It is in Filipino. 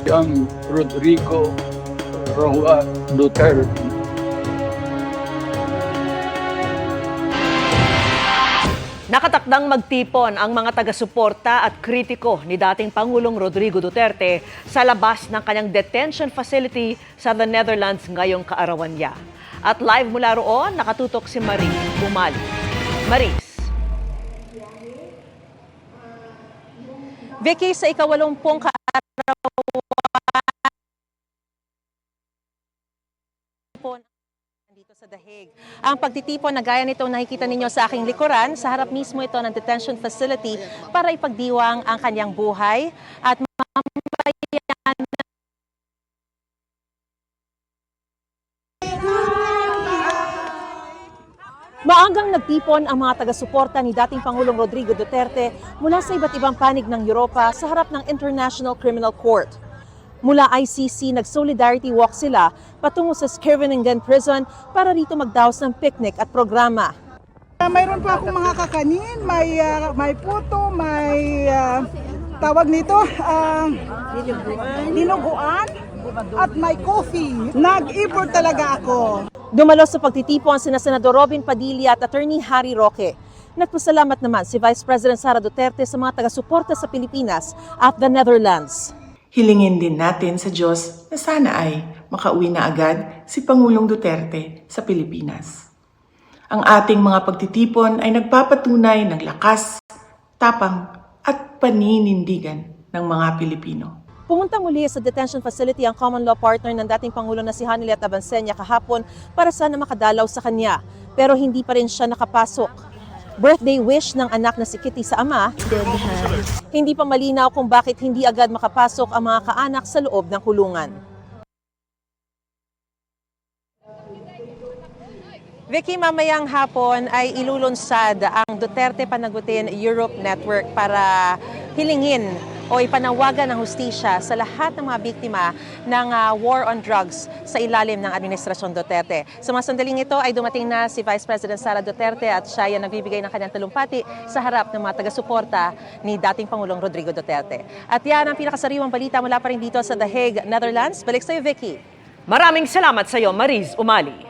siyang Rodrigo Roa Duterte. Nakatakdang magtipon ang mga taga-suporta at kritiko ni dating Pangulong Rodrigo Duterte sa labas ng kanyang detention facility sa the Netherlands ngayong kaarawan niya. At live mula roon, nakatutok si Maris Umali. Maris. Vicky, sa ika-80 kaarawan dito sa The Hague. Ang pagtitipon na gaya nito nakikita ninyo sa aking likuran, sa harap mismo ito ng detention facility para ipagdiwang ang kanyang buhay at mamayan. Maagang nagtipon ang mga taga-suporta ni dating Pangulong Rodrigo Duterte mula sa iba't ibang panig ng Europa sa harap ng International Criminal Court. Mula ICC, nag-solidarity walk sila patungo sa Scheveningen Prison para rito magdaos ng picnic at programa. Mayroon pa akong mga kakanin, may puto, may tawag nito, dinuguan at may coffee. Nag-import talaga ako. Dumalo sa pagtitipon sina Senador Robin Padilla at Attorney Harry Roque. Nagpasalamat naman si Vice President Sara Duterte sa mga taga-suporta sa Pilipinas at the Netherlands. Hilingin din natin sa Diyos na sana ay makauwi na agad si Pangulong Duterte sa Pilipinas. Ang ating mga pagtitipon ay nagpapatunay ng lakas, tapang at paninindigan ng mga Pilipino. Pumunta muli sa detention facility ang common law partner ng dating Pangulo na si Hanilet Abansenia kahapon para sana makadalaw sa kanya. Pero hindi pa rin siya nakapasok. Birthday wish ng anak na si Kitty sa ama, hindi pa malinaw kung bakit hindi agad makapasok ang mga kaanak sa loob ng kulungan. Vicky, mamayang hapon ay ilulunsad ang Duterte Panagutin Europe Network para hilingin o ipanawagan ng hustisya sa lahat ng mga biktima ng war on drugs sa ilalim ng Administrasyon Duterte. Sa mga sandaling ito ay dumating na si Vice President Sara Duterte at siya ay nagbibigay ng kanyang talumpati sa harap ng mga taga-suporta ni dating Pangulong Rodrigo Duterte. At yan ang pinakasariwang balita mula pa rin dito sa The Hague, Netherlands. Balik sa iyo, Vicky. Maraming salamat sa iyo, Maris Umali.